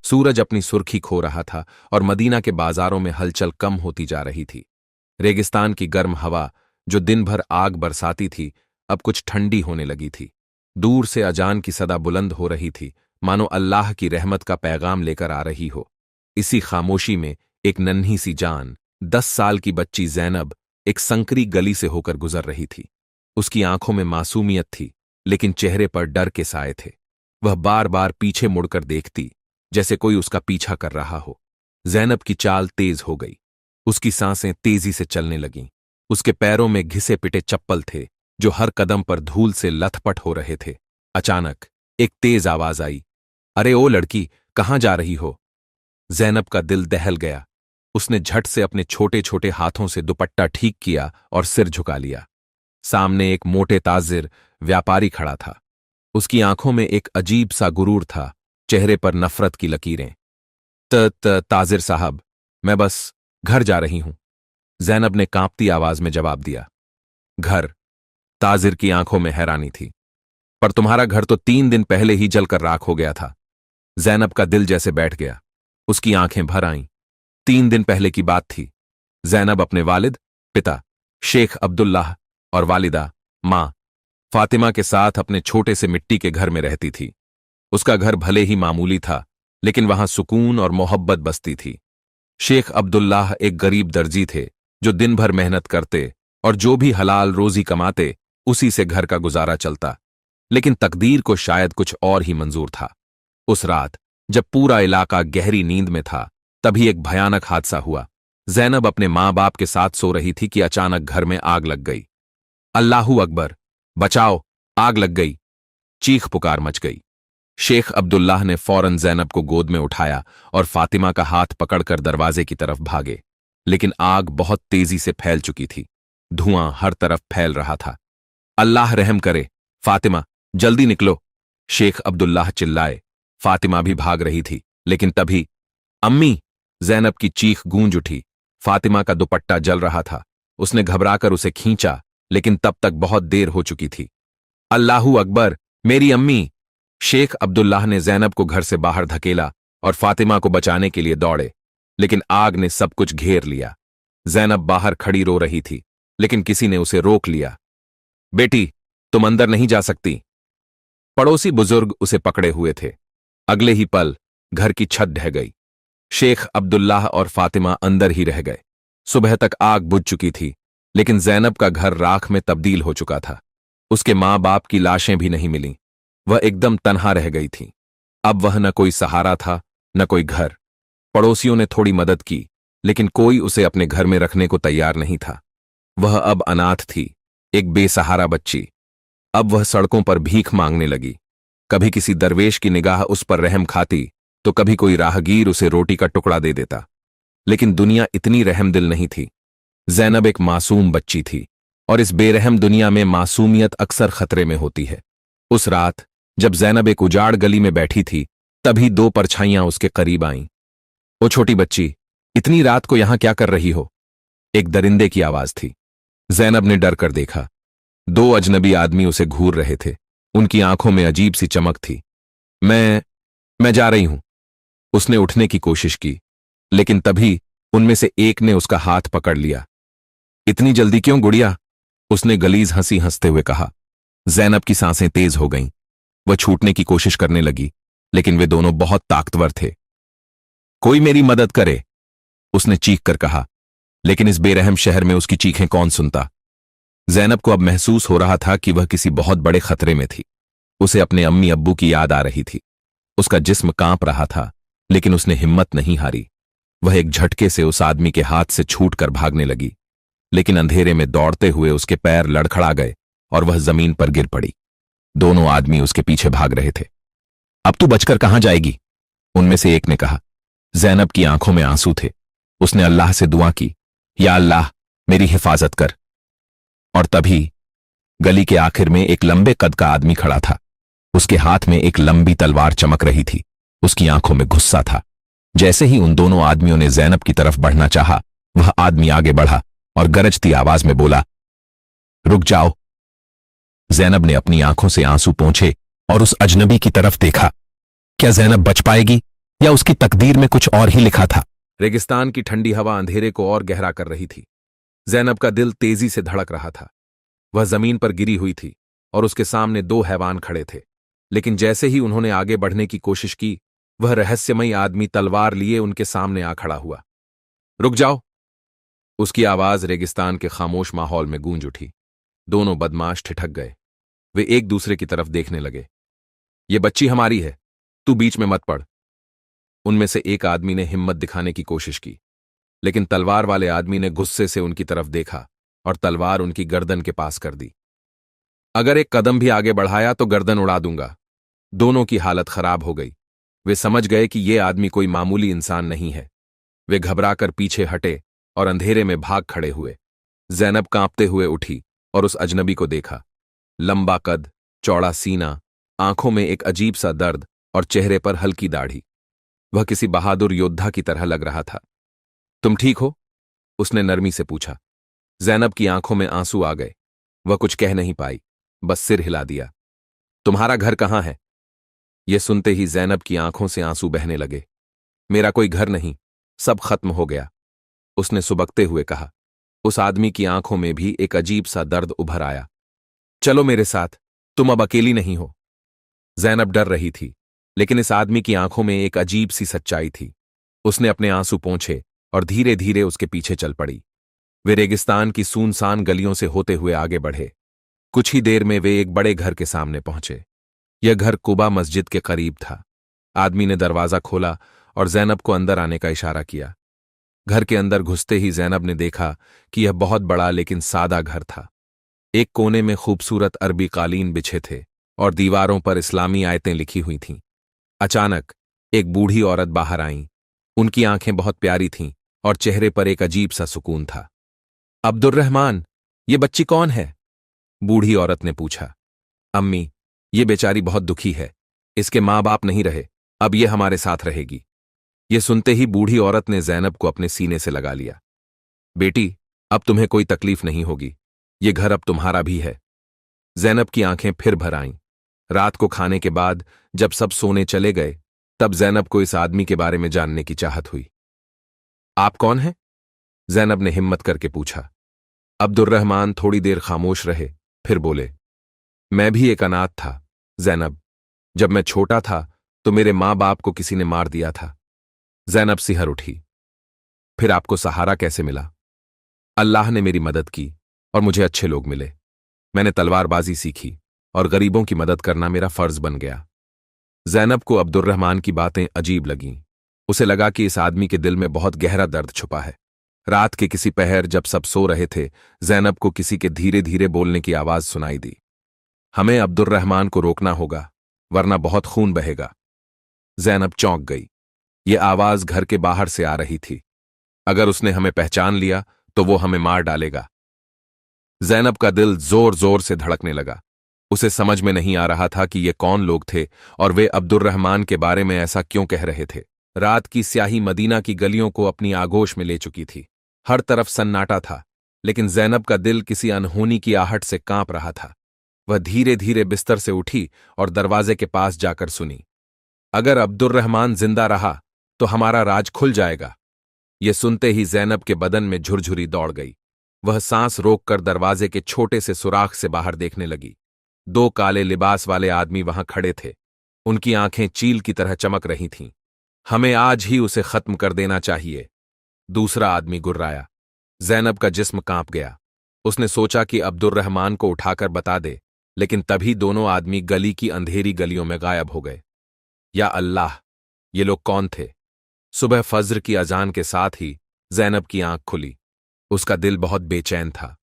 सूरज अपनी सुर्खी खो रहा था और मदीना के बाजारों में हलचल कम होती जा रही थी। रेगिस्तान की गर्म हवा, जो दिन भर आग बरसाती थी, अब कुछ ठंडी होने लगी थी। दूर से अजान की सदा बुलंद हो रही थी, मानो अल्लाह की रहमत का पैगाम लेकर आ रही हो। इसी खामोशी में एक नन्ही सी जान, 10 साल की बच्ची जैनब, एक संकरी गली से होकर गुजर रही थी। उसकी आंखों में मासूमियत थी, लेकिन चेहरे पर डर के साए थे। वह बार बार पीछे मुड़कर देखती, जैसे कोई उसका पीछा कर रहा हो। जैनब की चाल तेज हो गई। उसकी सांसें तेजी से चलने लगीं। उसके पैरों में घिसे पिटे चप्पल थे, जो हर कदम पर धूल से लथपथ हो रहे थे। अचानक एक तेज आवाज आई, अरे ओ लड़की, कहाँ जा रही हो? जैनब का दिल दहल गया। उसने झट से अपने छोटे छोटे हाथों से दुपट्टा ठीक किया और सिर झुका लिया। सामने एक मोटे ताजिर व्यापारी खड़ा था। उसकी आंखों में एक अजीब सा गुरूर था, चेहरे पर नफरत की लकीरें। ताजिर साहब, मैं बस घर जा रही हूं, जैनब ने कांपती आवाज में जवाब दिया। घर? ताजिर की आंखों में हैरानी थी। पर तुम्हारा घर तो 3 दिन पहले ही जलकर राख हो गया था। जैनब का दिल जैसे बैठ गया। उसकी आंखें भर आईं। 3 दिन पहले की बात थी। जैनब अपने वालिद, पिता शेख अब्दुल्लाह और वालिदा मां फातिमा के साथ अपने छोटे से मिट्टी के घर में रहती थी। उसका घर भले ही मामूली था, लेकिन वहां सुकून और मोहब्बत बसती थी। शेख अब्दुल्लाह एक गरीब दर्जी थे, जो दिन भर मेहनत करते और जो भी हलाल रोजी कमाते, उसी से घर का गुजारा चलता। लेकिन तकदीर को शायद कुछ और ही मंजूर था। उस रात जब पूरा इलाका गहरी नींद में था, तभी एक भयानक हादसा हुआ। जैनब अपने मां बाप के साथ सो रही थी कि अचानक घर में आग लग गई। अल्लाहू अकबर, बचाओ, आग लग गई! चीख पुकार मच गई। शेख अब्दुल्लाह ने फौरन जैनब को गोद में उठाया और फातिमा का हाथ पकड़कर दरवाजे की तरफ भागे। लेकिन आग बहुत तेजी से फैल चुकी थी। धुआं हर तरफ फैल रहा था। अल्लाह रहम करे, फातिमा, जल्दी निकलो! शेख अब्दुल्लाह चिल्लाए। फातिमा भी भाग रही थी, लेकिन तभी अम्मी! जैनब की चीख गूंज उठी। फातिमा का दुपट्टा जल रहा था। उसने घबराकर उसे खींचा, लेकिन तब तक बहुत देर हो चुकी थी। अल्लाहू अकबर, मेरी अम्मी! शेख अब्दुल्लाह ने जैनब को घर से बाहर धकेला और फातिमा को बचाने के लिए दौड़े, लेकिन आग ने सब कुछ घेर लिया। जैनब बाहर खड़ी रो रही थी, लेकिन किसी ने उसे रोक लिया। बेटी, तुम अंदर नहीं जा सकती। पड़ोसी बुजुर्ग उसे पकड़े हुए थे। अगले ही पल घर की छत ढह गई। शेख अब्दुल्लाह और फातिमा अंदर ही रह गए। सुबह तक आग बुझ चुकी थी, लेकिन जैनब का घर राख में तब्दील हो चुका था। उसके मां बाप की लाशें भी नहीं मिलीं। वह एकदम तन्हा रह गई थी। अब वह न कोई सहारा था, न कोई घर। पड़ोसियों ने थोड़ी मदद की, लेकिन कोई उसे अपने घर में रखने को तैयार नहीं था। वह अब अनाथ थी, एक बेसहारा बच्ची। अब वह सड़कों पर भीख मांगने लगी। कभी किसी दरवेश की निगाह उस पर रहम खाती, तो कभी कोई राहगीर उसे रोटी का टुकड़ा दे देता। लेकिन दुनिया इतनी रहमदिल नहीं थी। जैनब एक मासूम बच्ची थी, और इस बेरहम दुनिया में मासूमियत अक्सर खतरे में होती है। उस रात जब जैनब एक उजाड़ गली में बैठी थी, तभी 2 परछाइयां उसके करीब आईं। ओ छोटी बच्ची, इतनी रात को यहां क्या कर रही हो? एक दरिंदे की आवाज थी। जैनब ने डर कर देखा। 2 अजनबी आदमी उसे घूर रहे थे। उनकी आंखों में अजीब सी चमक थी। मैं जा रही हूं। उसने उठने की कोशिश की, लेकिन तभी उनमें से एक ने उसका हाथ पकड़ लिया। इतनी जल्दी क्यों गुड़िया? उसने गलीज हंसी हंसते हुए कहा। जैनब की सांसें तेज हो गईं। वह छूटने की कोशिश करने लगी, लेकिन वे दोनों बहुत ताकतवर थे। कोई मेरी मदद करे, उसने चीख कर कहा, लेकिन इस बेरहम शहर में उसकी चीखें कौन सुनता? जैनब को अब महसूस हो रहा था कि वह किसी बहुत बड़े खतरे में थी। उसे अपने अम्मी अब्बू की याद आ रही थी। उसका जिस्म कांप रहा था, लेकिन उसने हिम्मत नहीं हारी। वह एक झटके से उस आदमी के हाथ से छूटकर भागने लगी, लेकिन अंधेरे में दौड़ते हुए उसके पैर लड़खड़ा गए और वह जमीन पर गिर पड़ी। दोनों आदमी उसके पीछे भाग रहे थे। अब तू बचकर कहां जाएगी? उनमें से एक ने कहा। जैनब की आंखों में आंसू थे। उसने अल्लाह से दुआ की, या अल्लाह, मेरी हिफाजत कर। और तभी गली के आखिर में एक लंबे कद का आदमी खड़ा था। उसके हाथ में एक लंबी तलवार चमक रही थी। उसकी आंखों में गुस्सा था। जैसे ही उन दोनों आदमियों ने जैनब की तरफ बढ़ना चाहा, वह आदमी आगे बढ़ा और गरजती आवाज में बोला, रुक जाओ। जैनब ने अपनी आंखों से आंसू पोंछे और उस अजनबी की तरफ देखा। क्या जैनब बच पाएगी? या उसकी तकदीर में कुछ और ही लिखा था। रेगिस्तान की ठंडी हवा अंधेरे को और गहरा कर रही थी। जैनब का दिल तेजी से धड़क रहा था। वह जमीन पर गिरी हुई थी और उसके सामने दो हैवान खड़े थे। लेकिन जैसे ही उन्होंने आगे बढ़ने की कोशिश की, वह रहस्यमयी आदमी तलवार लिए उनके सामने आ खड़ा हुआ। रुक जाओ! उसकी आवाज रेगिस्तान के खामोश माहौल में गूंज उठी। दोनों बदमाश ठिठक गए। वे एक दूसरे की तरफ देखने लगे। ये बच्ची हमारी है, तू बीच में मत पड़। उनमें से एक आदमी ने हिम्मत दिखाने की कोशिश की, लेकिन तलवार वाले आदमी ने गुस्से से उनकी तरफ देखा और तलवार उनकी गर्दन के पास कर दी। अगर एक कदम भी आगे बढ़ाया तो गर्दन उड़ा दूंगा। दोनों की हालत खराब हो गई। वे समझ गए कि यह आदमी कोई मामूली इंसान नहीं है। वे घबराकर पीछे हटे और अंधेरे में भाग खड़े हुए। जैनब कांपते हुए उठी और उस अजनबी को देखा। लंबा कद, चौड़ा सीना, आंखों में एक अजीब सा दर्द और चेहरे पर हल्की दाढ़ी। वह किसी बहादुर योद्धा की तरह लग रहा था। तुम ठीक हो? उसने नरमी से पूछा। जैनब की आंखों में आंसू आ गए। वह कुछ कह नहीं पाई, बस सिर हिला दिया। तुम्हारा घर कहाँ है? यह सुनते ही जैनब की आंखों से आंसू बहने लगे। मेरा कोई घर नहीं, सब खत्म हो गया, उसने सुबकते हुए कहा। उस आदमी की आंखों में भी एक अजीब सा दर्द उभर आया। चलो मेरे साथ, तुम अब अकेली नहीं हो। जैनब डर रही थी, लेकिन इस आदमी की आंखों में एक अजीब सी सच्चाई थी। उसने अपने आंसू पोंछे और धीरे धीरे उसके पीछे चल पड़ी। वे रेगिस्तान की सूनसान गलियों से होते हुए आगे बढ़े। कुछ ही देर में वे एक बड़े घर के सामने पहुंचे। यह घर कुबा मस्जिद के करीब था। आदमी ने दरवाजा खोला और जैनब को अंदर आने का इशारा किया। घर के अंदर घुसते ही जैनब ने देखा कि यह बहुत बड़ा लेकिन सादा घर था। एक कोने में खूबसूरत अरबी कालीन बिछे थे और दीवारों पर इस्लामी आयतें लिखी हुई थीं। अचानक एक बूढ़ी औरत बाहर आईं। उनकी आंखें बहुत प्यारी थीं और चेहरे पर एक अजीब सा सुकून था। अब्दुर्रहमान, ये बच्ची कौन है? बूढ़ी औरत ने पूछा। अम्मी, ये बेचारी बहुत दुखी है। इसके माँ बाप नहीं रहे, अब ये हमारे साथ रहेगी। ये सुनते ही बूढ़ी औरत ने जैनब को अपने सीने से लगा लिया। बेटी, अब तुम्हें कोई तकलीफ नहीं होगी। ये घर अब तुम्हारा भी है। जैनब की आंखें फिर भर आईं। रात को खाने के बाद जब सब सोने चले गए, तब जैनब को इस आदमी के बारे में जानने की चाहत हुई। आप कौन हैं? जैनब ने हिम्मत करके पूछा। अब्दुर्रहमान थोड़ी देर खामोश रहे, फिर बोले, मैं भी एक अनाथ था जैनब। जब मैं छोटा था तो मेरे माँ बाप को किसी ने मार दिया था। जैनब सिहर उठी। फिर आपको सहारा कैसे मिला? अल्लाह ने मेरी मदद की और मुझे अच्छे लोग मिले। मैंने तलवारबाजी सीखी और गरीबों की मदद करना मेरा फर्ज बन गया। जैनब को अब्दुर्रहमान की बातें अजीब लगीं। उसे लगा कि इस आदमी के दिल में बहुत गहरा दर्द छुपा है। रात के किसी पहर जब सब सो रहे थे, जैनब को किसी के धीरे धीरे बोलने की आवाज सुनाई दी। हमें अब्दुर्रहमान को रोकना होगा, वरना बहुत खून बहेगा। जैनब चौंक गई। ये आवाज घर के बाहर से आ रही थी। अगर उसने हमें पहचान लिया तो वो हमें मार डालेगा। जैनब का दिल जोर जोर से धड़कने लगा। उसे समझ में नहीं आ रहा था कि ये कौन लोग थे और वे अब्दुर्रहमान के बारे में ऐसा क्यों कह रहे थे। रात की स्याही मदीना की गलियों को अपनी आगोश में ले चुकी थी। हर तरफ सन्नाटा था, लेकिन जैनब का दिल किसी अनहोनी की आहट से कांप रहा था। वह धीरे धीरे बिस्तर से उठी और दरवाजे के पास जाकर सुनी। अगर अब्दुर्रहमान जिंदा रहा तो हमारा राज खुल जाएगा। ये सुनते ही जैनब के बदन में झुरझुरी दौड़ गई। वह सांस रोककर दरवाजे के छोटे से सुराख से बाहर देखने लगी। दो काले लिबास वाले आदमी वहां खड़े थे। उनकी आंखें चील की तरह चमक रही थीं। हमें आज ही उसे खत्म कर देना चाहिए, दूसरा आदमी गुर्राया। जैनब का जिस्म कांप गया। उसने सोचा कि अब्दुर्रहमान को उठाकर बता दे, लेकिन तभी दोनों आदमी गली की अंधेरी गलियों में गायब हो गए। या अल्लाह, ये लोग कौन थे? सुबह फज्र की अजान के साथ ही जैनब की आंख खुली। उसका दिल बहुत बेचैन था।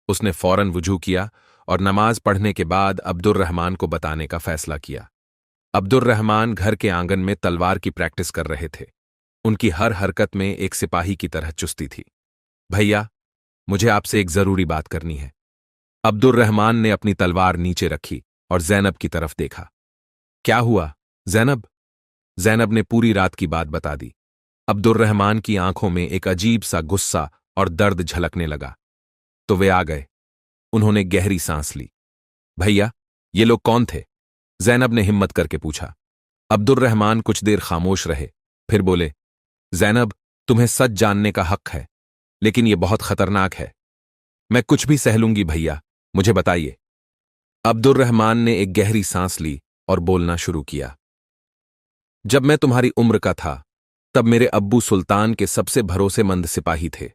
उसने फौरन वुजू किया और नमाज पढ़ने के बाद अब्दुर्रहमान को बताने का फैसला किया। अब्दुर्रहमान घर के आंगन में तलवार की प्रैक्टिस कर रहे थे। उनकी हर हरकत में एक सिपाही की तरह चुस्ती थी। भैया, मुझे आपसे एक जरूरी बात करनी है। अब्दुर्रहमान ने अपनी तलवार नीचे रखी और जैनब की तरफ देखा। क्या हुआ जैनब? जैनब ने पूरी रात की बात बता दी। अब्दुर्रहमान की आंखों में एक अजीब सा गुस्सा और दर्द झलकने लगा। तो वे आ गए। उन्होंने गहरी सांस ली। भैया, ये लोग कौन थे? जैनब ने हिम्मत करके पूछा। अब्दुर्रहमान कुछ देर खामोश रहे, फिर बोले, जैनब, तुम्हें सच जानने का हक है, लेकिन यह बहुत खतरनाक है। मैं कुछ भी सह लूंगी भैया, मुझे बताइए। अब्दुर्रहमान ने एक गहरी सांस ली और बोलना शुरू किया। जब मैं तुम्हारी उम्र का था, तब मेरे अब्बू सुल्तान के सबसे भरोसेमंद सिपाही थे,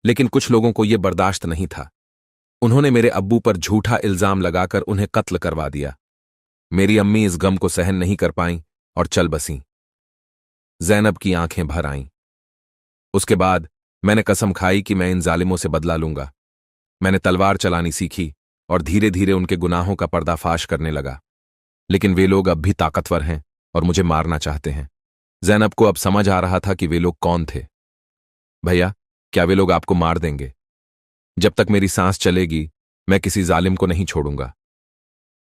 लेकिन कुछ लोगों को यह बर्दाश्त नहीं था। उन्होंने मेरे अब्बू पर झूठा इल्जाम लगाकर उन्हें कत्ल करवा दिया। मेरी अम्मी इस गम को सहन नहीं कर पाईं और चल बसीं। जैनब की आंखें भर आईं। उसके बाद मैंने कसम खाई कि मैं इन जालिमों से बदला लूंगा। मैंने तलवार चलानी सीखी और धीरे धीरे उनके गुनाहों का पर्दाफाश करने लगा। लेकिन वे लोग अब भी ताकतवर हैं और मुझे मारना चाहते हैं। जैनब को अब समझ आ रहा था कि वे लोग कौन थे। भैया, क्या वे लोग आपको मार देंगे? जब तक मेरी सांस चलेगी, मैं किसी जालिम को नहीं छोड़ूंगा।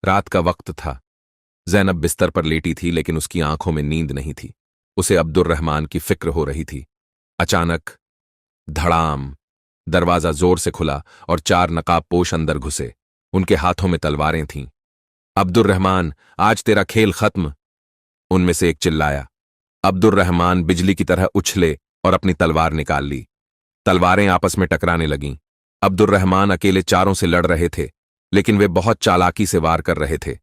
रात का वक्त था। जैनब बिस्तर पर लेटी थी, लेकिन उसकी आंखों में नींद नहीं थी। उसे अब्दुर्रहमान की फिक्र हो रही थी। अचानक धड़ाम, दरवाजा जोर से खुला और 4 नकाबपोश अंदर घुसे। उनके हाथों में तलवारें थीं। अब्दुर्रहमान, आज तेरा खेल खत्म, उनमें से एक चिल्लाया। अब्दुर्रहमान बिजली की तरह उछले और अपनी तलवार निकाल ली। तलवारें आपस में टकराने लगीं। अब्दुर्रहमान अकेले चारों से लड़ रहे थे, लेकिन वे बहुत चालाकी से वार कर रहे थे।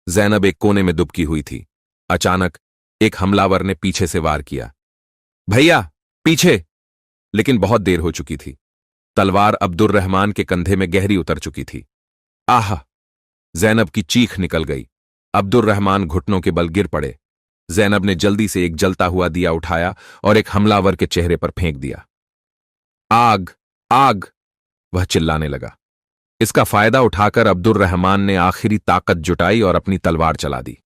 जैनब एक कोने में दुबकी हुई थी। अचानक एक हमलावर ने पीछे से वार किया। भैया, पीछे! लेकिन बहुत देर हो चुकी थी। तलवार अब्दुर्रहमान के कंधे में गहरी उतर चुकी थी। आह! जैनब की चीख निकल गई। अब्दुर्रहमान घुटनों के बल गिर पड़े। जैनब ने जल्दी से एक जलता हुआ दिया उठाया और एक हमलावर के चेहरे पर फेंक दिया। आग! आग! वह चिल्लाने लगा। इसका फायदा उठाकर अब्दुर्रहमान ने आखिरी ताकत जुटाई और अपनी तलवार चला दी।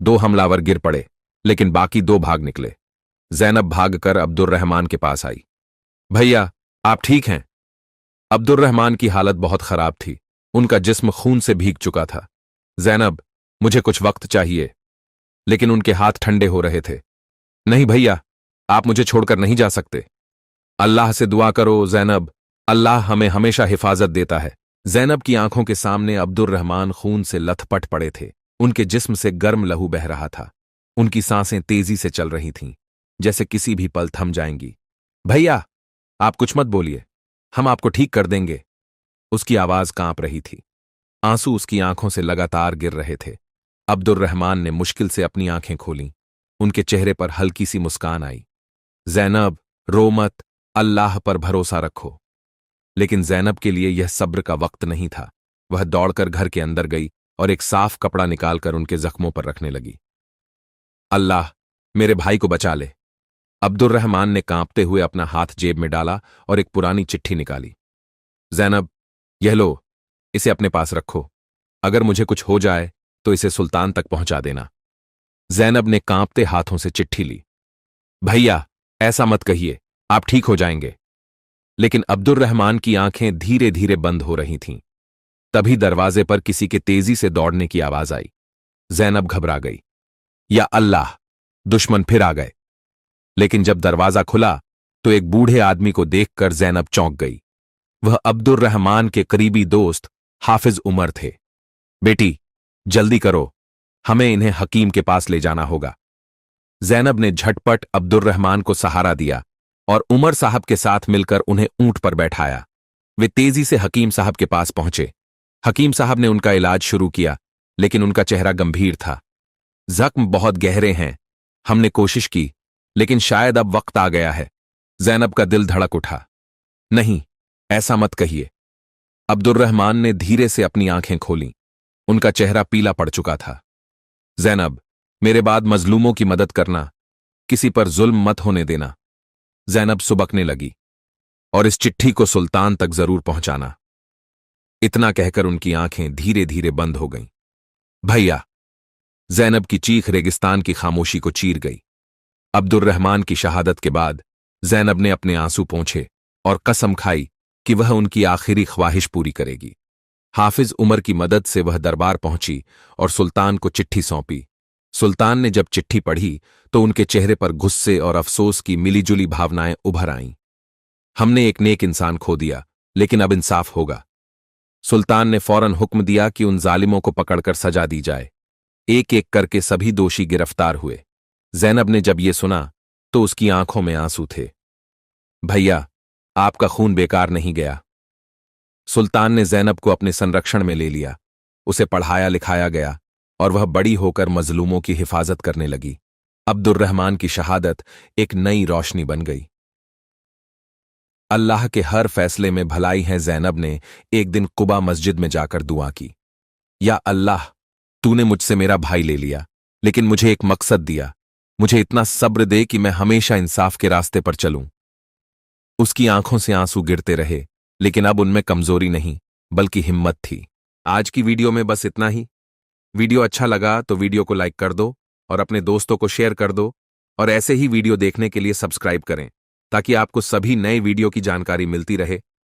2 हमलावर गिर पड़े, लेकिन बाकी 2 भाग निकले। जैनब भागकर अब्दुर्रहमान के पास आई। भैया, आप ठीक हैं? अब्दुर्रहमान की हालत बहुत खराब थी। उनका जिस्म खून से भीग चुका था। जैनब, मुझे कुछ वक्त चाहिए। लेकिन उनके हाथ ठंडे हो रहे थे। नहीं भैया, आप मुझे छोड़कर नहीं जा सकते। अल्लाह से दुआ करो जैनब, अल्लाह हमें हमेशा हिफाजत देता है। जैनब की आंखों के सामने अब्दुर्रहमान खून से लथपथ पड़े थे। उनके जिस्म से गर्म लहू बह रहा था। उनकी सांसें तेजी से चल रही थीं, जैसे किसी भी पल थम जाएंगी। भैया, आप कुछ मत बोलिए, हम आपको ठीक कर देंगे। उसकी आवाज कांप रही थी। आंसू उसकी आंखों से लगातार गिर रहे थे। अब्दुर्रहमान ने मुश्किल से अपनी आंखें खोलीं। उनके चेहरे पर हल्की सी मुस्कान आई। जैनब, रो मत, अल्लाह पर भरोसा रखो। लेकिन जैनब के लिए यह सब्र का वक्त नहीं था। वह दौड़कर घर के अंदर गई और एक साफ कपड़ा निकालकर उनके जख्मों पर रखने लगी। अल्लाह, मेरे भाई को बचा ले। अब्दुर्रहमान ने कांपते हुए अपना हाथ जेब में डाला और एक पुरानी चिट्ठी निकाली। जैनब, यह लो, इसे अपने पास रखो। अगर मुझे कुछ हो जाए तो इसे सुल्तान तक पहुंचा देना। जैनब ने कांपते हाथों से चिट्ठी ली। भैया, ऐसा मत कहिए, आप ठीक हो जाएंगे। लेकिन अब्दुर्रहमान की आंखें धीरे धीरे बंद हो रही थीं। तभी दरवाजे पर किसी के तेजी से दौड़ने की आवाज आई। जैनब घबरा गई। या अल्लाह, दुश्मन फिर आ गए। लेकिन जब दरवाजा खुला तो एक बूढ़े आदमी को देखकर जैनब चौंक गई। वह अब्दुर्रहमान के करीबी दोस्त हाफिज उमर थे। बेटी, जल्दी करो, हमें इन्हें हकीम के पास ले जाना होगा। जैनब ने झटपट अब्दुर्रहमान को सहारा दिया और उमर साहब के साथ मिलकर उन्हें ऊंट पर बैठाया। वे तेजी से हकीम साहब के पास पहुंचे। हकीम साहब ने उनका इलाज शुरू किया, लेकिन उनका चेहरा गंभीर था। जख्म बहुत गहरे हैं। हमने कोशिश की, लेकिन शायद अब वक्त आ गया है। जैनब का दिल धड़क उठा। नहीं, ऐसा मत कहिए। अब्दुर्रहमान ने धीरे से अपनी आंखें खोलीं। उनका चेहरा पीला पड़ चुका था। जैनब, मेरे बाद मजलूमों की मदद करना, किसी पर जुल्म मत होने देना। जैनब सुबकने लगी। और इस चिट्ठी को सुल्तान तक जरूर पहुंचाना। इतना कहकर उनकी आंखें धीरे धीरे बंद हो गईं। भैया! जैनब की चीख रेगिस्तान की खामोशी को चीर गई। अब्दुर्रहमान की शहादत के बाद जैनब ने अपने आंसू पोंछे और कसम खाई कि वह उनकी आखिरी ख्वाहिश पूरी करेगी। हाफिज उमर की मदद से वह दरबार पहुंची और सुल्तान को चिट्ठी सौंपी। सुल्तान ने जब चिट्ठी पढ़ी तो उनके चेहरे पर गुस्से और अफसोस की मिलीजुली भावनाएं उभर आईं। हमने एक नेक इंसान खो दिया, लेकिन अब इंसाफ होगा। सुल्तान ने फौरन हुक्म दिया कि उन जालिमों को पकड़कर सजा दी जाए। एक एक करके सभी दोषी गिरफ्तार हुए। जैनब ने जब ये सुना तो उसकी आंखों में आंसू थे। भैया, आपका खून बेकार नहीं गया। सुल्तान ने जैनब को अपने संरक्षण में ले लिया। उसे पढ़ाया लिखाया गया और वह बड़ी होकर मजलूमों की हिफाजत करने लगी। अब्दुर्रहमान की शहादत एक नई रोशनी बन गई। अल्लाह के हर फैसले में भलाई है। जैनब ने एक दिन कुबा मस्जिद में जाकर दुआ की, या अल्लाह, तूने मुझसे मेरा भाई ले लिया, लेकिन मुझे एक मकसद दिया। मुझे इतना सब्र दे कि मैं हमेशा इंसाफ के रास्ते पर चलूं। उसकी आंखों से आंसू गिरते रहे, लेकिन अब उनमें कमजोरी नहीं बल्कि हिम्मत थी। आज की वीडियो में बस इतना ही। वीडियो अच्छा लगा तो वीडियो को लाइक कर दो और अपने दोस्तों को शेयर कर दो, और ऐसे ही वीडियो देखने के लिए सब्सक्राइब करें ताकि आपको सभी नए वीडियो की जानकारी मिलती रहे।